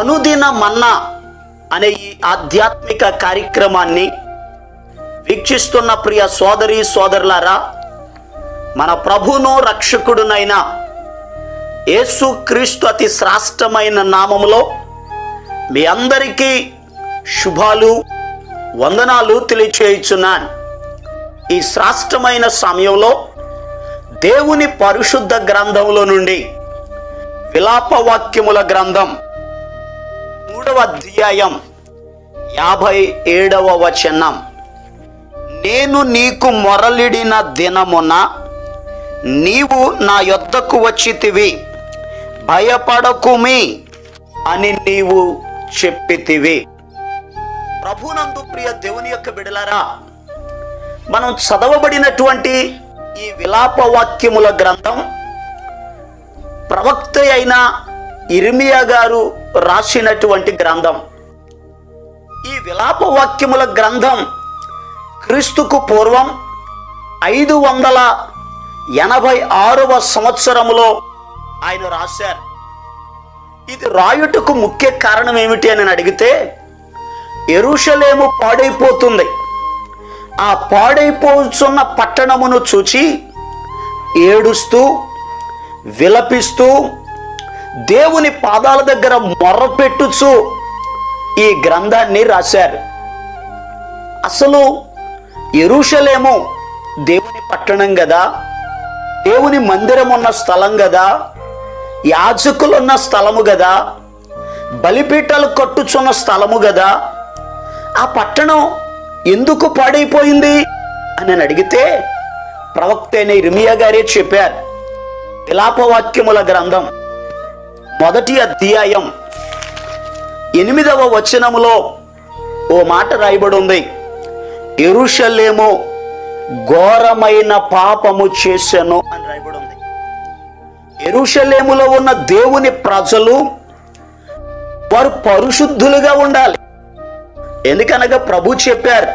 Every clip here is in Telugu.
అనుదిన మన్నా అనే ఈ ఆధ్యాత్మిక కార్యక్రమాన్ని వీక్షిస్తున్న ప్రియ సోదరి సోదరులారా, మన ప్రభువును రక్షకుడునైన యేసుక్రీస్తు అతి శ్రేష్టమైన నామములో మీ అందరికీ శుభాలు వందనాలు తెలియచేయుచున్నాను. ఈ శ్రేష్టమైన సమయంలో దేవుని పరిశుద్ధ గ్రంథంలో నుండి విలాప వాక్యముల గ్రంథం 3వ అధ్యాయం 57వ వచనం, నేను నీకు మొరలిడిన దినమున నీవు నా యొద్దకు వచ్చితివి, భయపడకుమి అని నీవు చెప్పితివి. ప్రభునందు ప్రియ దేవుని యొక్క బిడలారా, మనం చదవబడినటువంటి ఈ విలాప వాక్యముల గ్రంథం ప్రవక్త అయిన ఇర్మియా గారు రాసినటువంటి గ్రంథం. ఈ విలాప వాక్యముల గ్రంథం క్రీస్తుకు పూర్వం 586వ సంవత్సరములో ఆయన రాశారు. ఇది రాయుటకు ముఖ్య కారణం ఏమిటి అని అడిగితే, యెరూషలేము పాడైపోతుంది. ఆ పాడైపోతున్న పట్టణమును చూచి ఏడుస్తూ విలపిస్తూ దేవుని పాదాల దగ్గర మొర్రపెట్టుచు ఈ గ్రంథాన్ని రాశారు. అసలు యెరూషలేము దేవుని పట్టణం కదా, దేవుని మందిరం ఉన్న స్థలం కదా, యాజకులున్న స్థలము కదా, బలిపీఠాలు కట్టుచున్న స్థలము కదా, ఆ పట్టణం ఎందుకు పాడైపోయింది అని అడిగితే ప్రవక్త అయిన ఇర్మియా గారే చెప్పారు. విలాపవాక్యముల గ్రంథం 1వ అధ్యాయం 8వ వచనములో ఓ మాట రాయబడి ఉంది, యెరూషలేము ఘోరమైన పాపము చేసెను అని రాయబడి ఉంది. యెరూషలేములో ఉన్న దేవుని ప్రజలు వారు పరిశుద్ధులుగా ఉండాలి. ఎందుకనగా ప్రభు చెప్పారు,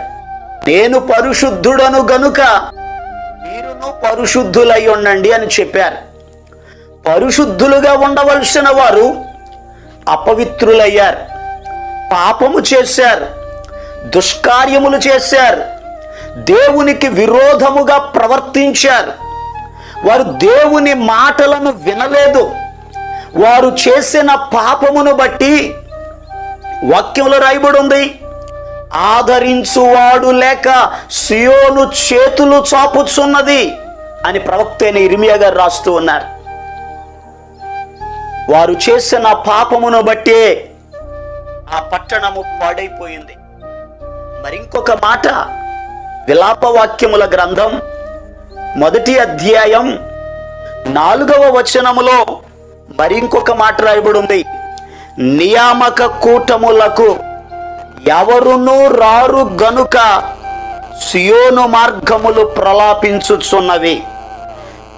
నేను పరిశుద్ధుడను గనుక మీరును పరిశుద్ధులై ఉండండి అని చెప్పారు. పరిశుద్ధులుగా ఉండవలసిన వారు అపవిత్రులయ్యారు, పాపము చేశారు, దుష్కార్యములు చేశారు, దేవునికి విరోధముగా ప్రవర్తించారు. వారు దేవుని మాటలను వినలేదు. వారు చేసిన పాపమును బట్టి వాక్యంలో రాయబడి ఉంది, ఆదరించువాడు లేక సియోను చేతులు చాపుచున్నది అని ప్రవక్త అయిన ఇర్మియా గారు రాస్తూ ఉన్నారు. వారు చేసిన పాపమును బట్టే ఆ పట్టణము పాడైపోయింది. మరి ఇంకొక మాట, విలాప వాక్యముల గ్రంథం 1వ అధ్యాయం 4వ వచనములో మరి ఇంకొక మాట రాయబడి ఉంది, నియామక కూటములకు ఎవరునూ రారు గనుక సియోను మార్గములు ప్రలాపించుచున్నవి,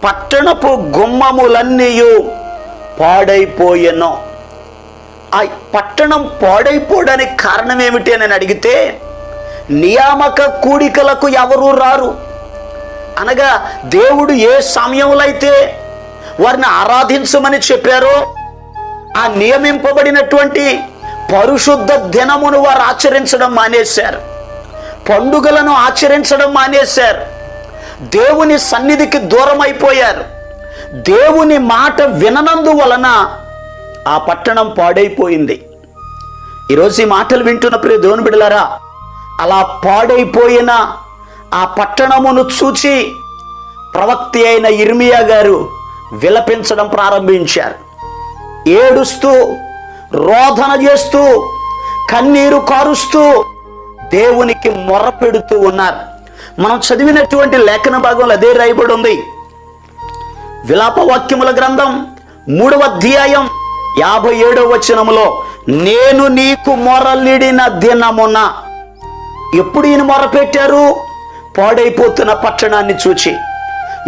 పట్టణపు గుమ్మములన్నీయు పాడైపోయెను. ఆ పట్టణం పాడైపోవడానికి కారణం ఏమిటి అని అడిగితే, నియామక కూడికలకు ఎవరు రారు అనగా దేవుడు ఏ సమయంలో అయితే వారిని ఆరాధించమని చెప్పారో ఆ నియమింపబడినటువంటి పరిశుద్ధ దినమును వారు ఆచరించడం మానేశారు, పండుగలను ఆచరించడం మానేశారు, దేవుని సన్నిధికి దూరం అయిపోయారు. దేవుని మాట విననందువలన ఆ పట్టణం పాడైపోయింది. ఈరోజు ఈ మాటలు వింటున్న ప్రియ దేవుని బిడ్డలారా, అలా పాడైపోయిన ఆ పట్టణమును చూచి ప్రవక్త అయిన ఇర్మియా గారు విలపించడం ప్రారంభించారు. ఏడుస్తూ రోదన చేస్తూ కన్నీరు కారుస్తూ దేవునికి మొర్రపెడుతూ ఉన్నారు. మనం చదివినటువంటి లేఖన భాగంలో అదే రాయబడి ఉంది. విలాప వాక్యముల గ్రంథం 3వ అధ్యాయం 57వ వచనములో, నేను నీకు మొరలిడిన దినమున. ఎప్పుడు ఈయన మొరపెట్టారు? పాడైపోతున్న పట్టణాన్ని చూచి.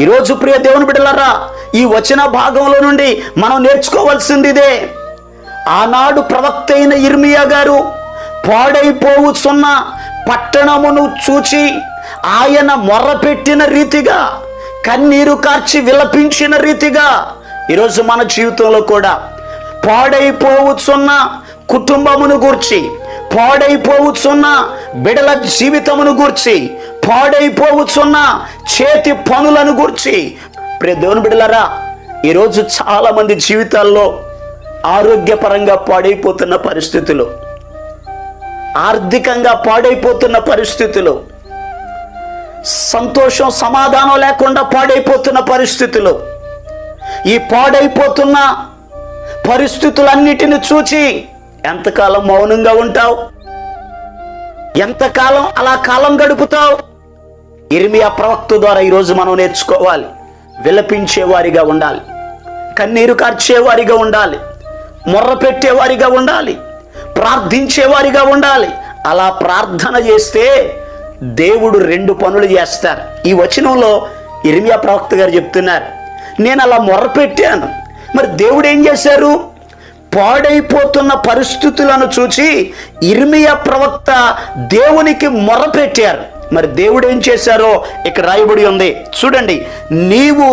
ఈరోజు ప్రియ దేవుని బిడ్డలారా, ఈ వచన భాగంలో నుండి మనం నేర్చుకోవాల్సింది ఇదే. ఆనాడు ప్రవక్త అయిన ఇర్మియా గారు పాడైపోవుచున్న పట్టణమును చూచి ఆయన మొర్రపెట్టిన రీతిగా, కన్నీరు కార్చి విలపించిన రీతిగా ఈరోజు మన జీవితంలో కూడా పాడైపోవచ్చున్న కుటుంబమును గూర్చి, పాడైపోవచ్చున్న బిడల జీవితమును గూర్చి, పాడైపోవచ్చున్న చేతి పనులను గూర్చి. ప్రియ దేవుని బిడలారా, ఈరోజు చాలా మంది జీవితాల్లో ఆరోగ్యపరంగా పాడైపోతున్న పరిస్థితులు, ఆర్థికంగా పాడైపోతున్న పరిస్థితులు, సంతోషం సమాధానం లేకుండా పాడైపోతున్న పరిస్థితులు. ఈ పాడైపోతున్న పరిస్థితులన్నిటిని చూచి ఎంతకాలం మౌనంగా ఉంటావు? ఎంతకాలం అలా కాలం గడుపుతావు? ఇర్మియా ప్రవక్త ద్వారా ఈరోజు మనం నేర్చుకోవాలి. విలపించేవారిగా ఉండాలి, కన్నీరు కార్చేవారిగా ఉండాలి, మొర్ర పెట్టేవారిగా ఉండాలి, ప్రార్థించేవారిగా ఉండాలి. అలా ప్రార్థన చేస్తే దేవుడు 2 పనులు చేస్తారు. ఈ వచనంలో ఇర్మియా ప్రవక్త గారు చెప్తున్నారు, నేను అలా మొర్ర పెట్టాను. మరి దేవుడు ఏం చేశారు? పాడైపోతున్న పరిస్థితులను చూచి ఇర్మియా ప్రవక్త దేవునికి మొర్ర పెట్టారు. మరి దేవుడు ఏం చేశారో ఇక్కడ రాయబడి ఉంది, చూడండి. నీవు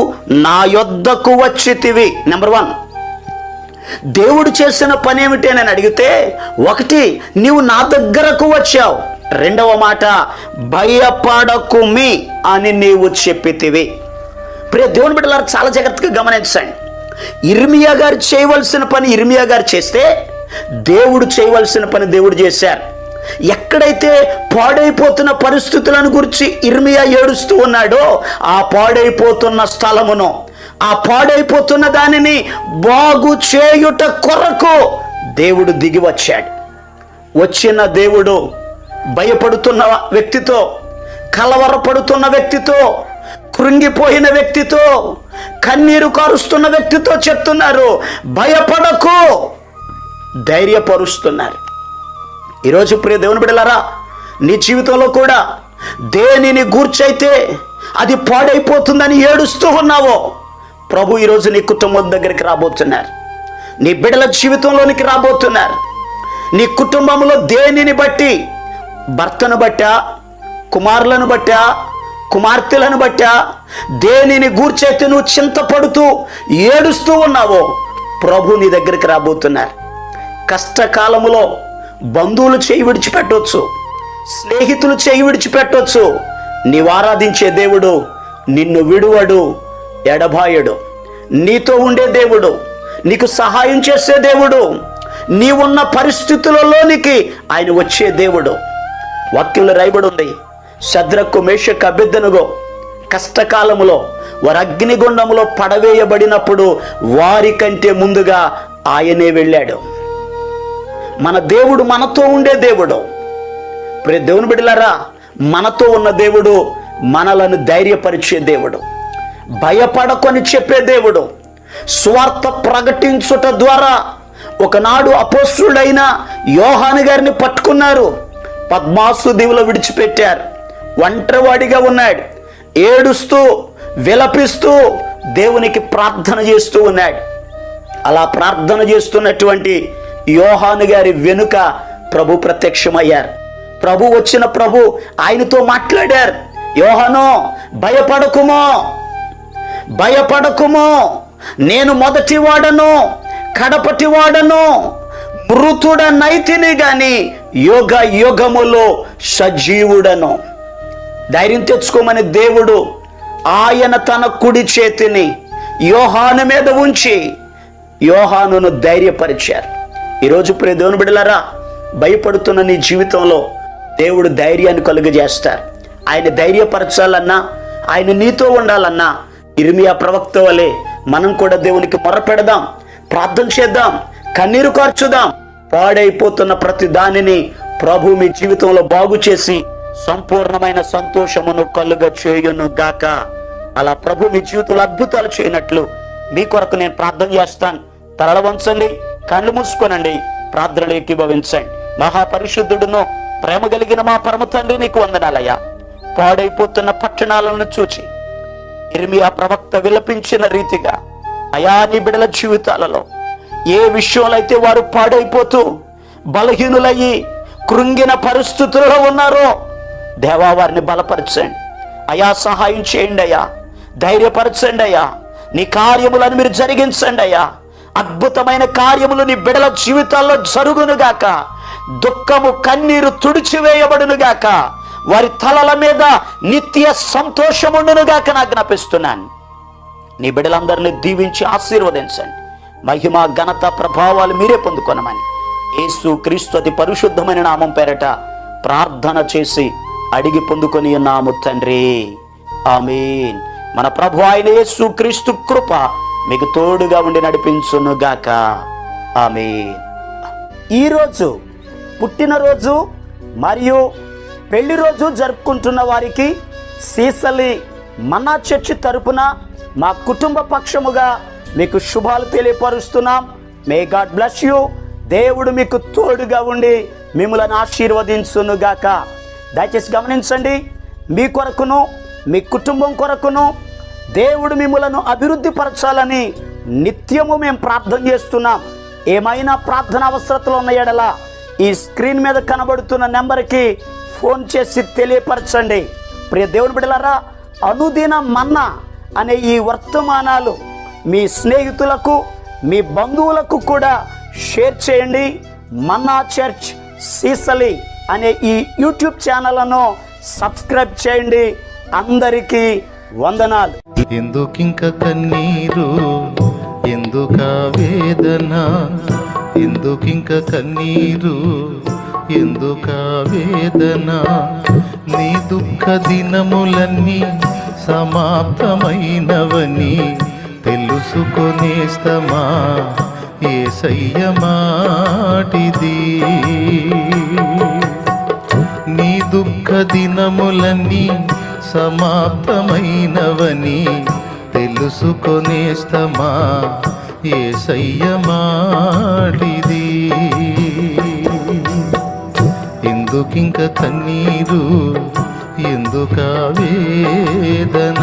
నా యొద్దకు వచ్చితివి. నెంబర్ 1, దేవుడు చేసిన పని ఏమిటి అని అడిగితే, 1, నీవు నా దగ్గరకు వచ్చావు. 2వ మాట, భయపడకుమి అని నీవు చెప్పితివి. ప్రియ దేవుని బిడ్డలారా, చాలా జాగ్రత్తగా గమనించండి. ఇర్మియా గారు చేయవలసిన పని ఇర్మియా గారు చేస్తే, దేవుడు చేయవలసిన పని దేవుడు చేశారు. ఎక్కడైతే పాడైపోతున్న పరిస్థితులను గురించి ఇర్మియా ఏడుస్తూ ఉన్నాడో, ఆ పాడైపోతున్న స్థలమును, ఆ పాడైపోతున్న దానిని బాగు చేయుట కొరకు దేవుడు దిగి వచ్చాడు. వచ్చిన దేవుడు భయపడుతున్న వ్యక్తితో, కలవరపడుతున్న వ్యక్తితో, కృంగిపోయిన వ్యక్తితో, కన్నీరు కారుస్తున్న వ్యక్తితో చెప్తున్నారు, భయపడకు, ధైర్యపరుస్తున్నారు. ఈరోజు ప్రియ దేవుని బిడ్డలారా, నీ జీవితంలో కూడా దేనిని గూర్చైతే అది పాడైపోతుందని ఏడుస్తూ ఉన్నావో, ప్రభు ఈరోజు నీ కుటుంబం దగ్గరికి రాబోతున్నారు, నీ బిడ్డల జీవితంలోనికి రాబోతున్నారు. నీ కుటుంబంలో దేనిని బట్టి, భర్తను బట్టా, కుమారులను బట్టా, కుమార్తెలను బట్టా, దేనిని గూర్చైతే నువ్వు చింతపడుతూ ఏడుస్తూ ఉన్నావో, ప్రభు నీ దగ్గరికి రాబోతున్నారు. కష్టకాలములో బంధువులు చేయి విడిచిపెట్టవచ్చు, స్నేహితులు చేయి విడిచిపెట్టవచ్చు. నీవు ఆరాధించే దేవుడు నిన్ను విడువడు, ఎడబాయడు. నీతో ఉండే దేవుడు, నీకు సహాయం చేసే దేవుడు, నీవున్న పరిస్థితులలోనికి ఆయన వచ్చే దేవుడు. వాక్యంలో రాయబడి ఉంది, శద్రకు మేషకు అబేద్నెగో కష్టకాలములో వారు అగ్నిగుండములో పడవేయబడినప్పుడు వారి కంటే ముందుగా ఆయనే వెళ్ళాడు. మన దేవుడు మనతో ఉండే దేవుడు. ప్రియ దేవుని బిడ్డలారా, మనతో ఉన్న దేవుడు మనలను ధైర్యపరిచే దేవుడు, భయపడకొని చెప్పే దేవుడు. సువార్త ప్రకటించుట ద్వారా ఒకనాడు అపోస్తలుడైన యోహాను గారిని పట్టుకున్నారు, పద్మాసు దీవులో విడిచిపెట్టారు. ఒంటరివాడిగా ఉన్నాడు, ఏడుస్తూ విలపిస్తూ దేవునికి ప్రార్థన చేస్తూ ఉన్నాడు. అలా ప్రార్థన చేస్తున్నటువంటి యోహాను గారి వెనుక ప్రభు ప్రత్యక్షమయ్యారు. ప్రభు వచ్చిన ప్రభు ఆయనతో మాట్లాడారు, యోహాను భయపడకుమో, భయపడకుమో, నేను మొదటి వాడను, కడపటి వాడను, మృతుడనైతిని గాని యుగ యుగములో సజీవుడను. ధైర్యం తెచ్చుకోమని దేవుడు ఆయన తన కుడి చేతిని యోహాను మీద ఉంచి యోహానును ధైర్యపరిచారు. ఈరోజు ప్రియ దేవుని బిడ్డలారా, భయపడుతున్న నీ జీవితంలో దేవుడు ధైర్యాన్ని కలుగజేస్తారు. ఆయన ధైర్యపరచాలన్నా, ఆయన నీతో ఉండాలన్నా, ఇర్మియా ప్రవక్త వలె మనం కూడా దేవునికి మొర్ర పెడదాం, ప్రార్థన చేద్దాం, కన్నీరు కార్చుదాం. పాడైపోతున్న ప్రతి దానిని ప్రభు మీ జీవితంలో బాగు చేసి సంపూర్ణమైన సంతోషమును కలుగ చేయును గాక. అలా ప్రభు మీ జీవితంలో అద్భుతాలు చేయనట్లు మీ కొరకు నేను ప్రార్థన చేస్తాను. తలల వంచండి, కళ్ళు మూసుకోనండి, ప్రార్థనలు ఏకీభవించండి. మహాపరిశుద్ధుడును ప్రేమ కలిగిన మా పరమ తండ్రి, నీకు వందనాలయ్యా. పాడైపోతున్న పట్టణాలను చూచి ఇర్మియా ప్రవక్త విలపించిన రీతిగా అయా నీ బిడ్డల జీవితాలలో ఏ విషయంలో అయితే వారు పాడైపోతూ బలహీనులయ్యి కృంగిన పరిస్థితులలో ఉన్నారో దేవా వారిని బలపరచండి అయా, సహాయం చేయండి అయ్యా, ధైర్యపరచండి అయ్యా, నీ కార్యములను మీరు జరిగించండి అయ్యా. అద్భుతమైన కార్యములు నీ బిడ్డల జీవితాల్లో జరుగునుగాక. దుఃఖము కన్నీరు తుడిచివేయబడునుగాక. వారి తలల మీద నిత్య సంతోషముండునుగాక నా జ్ఞాపిస్తున్నాను. నీ బిడ్డలందరినీ దీవించి ఆశీర్వదించండి. మహిమ ఘనత ప్రభావాలు మీరే పొందుకొనమని యేసు క్రీస్తు అతి పరిశుద్ధమైన నామం పేరట ప్రార్థన చేసి అడిగి పొందుకొని ఉన్నాము తండ్రి, ఆమేన్. మన ప్రభు అయిన యేసు క్రీస్తు కృప మీకు తోడుగా ఉండి నడిపించునుగాక, ఆమేన్. ఈరోజు పుట్టినరోజు మరియు పెళ్లి రోజు జరుపుకుంటున్న వారికి సీసలి మన్నా చర్చి తరపున మా కుటుంబ పక్షముగా మీకు శుభాలు తెలియపరుస్తున్నాం. May God bless you. దేవుడు మీకు తోడుగా ఉండి మిమ్మల్ని ఆశీర్వదించునుగాక. దయచేసి గమనించండి, మీ కొరకును మీ కుటుంబం కొరకును దేవుడు మిమ్మలను అభివృద్ధి పరచాలని నిత్యము మేము ప్రార్థన చేస్తున్నాం. ఏమైనా ప్రార్థన అవసరతలు ఉన్న ఎడల ఈ స్క్రీన్ మీద కనబడుతున్న నెంబర్కి ఫోన్ చేసి తెలియపరచండి. ప్రియ దేవుని బిడ్డలారా, అనుదిన మన్నా అనే ఈ వర్తమానాలు మీ స్నేహితులకు మీ బంధువులకు కూడా షేర్ చేయండి. మన్నా చర్చ్ సీసలి అనే ఈ యూట్యూబ్ ఛానల్ను సబ్స్క్రైబ్ చేయండి. అందరికీ వందనాలు. ఎందుకింక కన్నీరు, ఎందుక వేదన, ఎందుకింక కన్నీరు, ఎందుక వేదన, నీ దుఃఖ దినములన్నీ సమాప్తమైనవని తెలుసుకొనేస్తమా యేసయ్య మాటిది. నీ దుఃఖ దినములన్నీ సమాప్తమైనవని తెలుసుకొనేస్తమా యేసయ్య మాటిది. ఎందుకింక కన్నీరు, ఎందుక వేదన.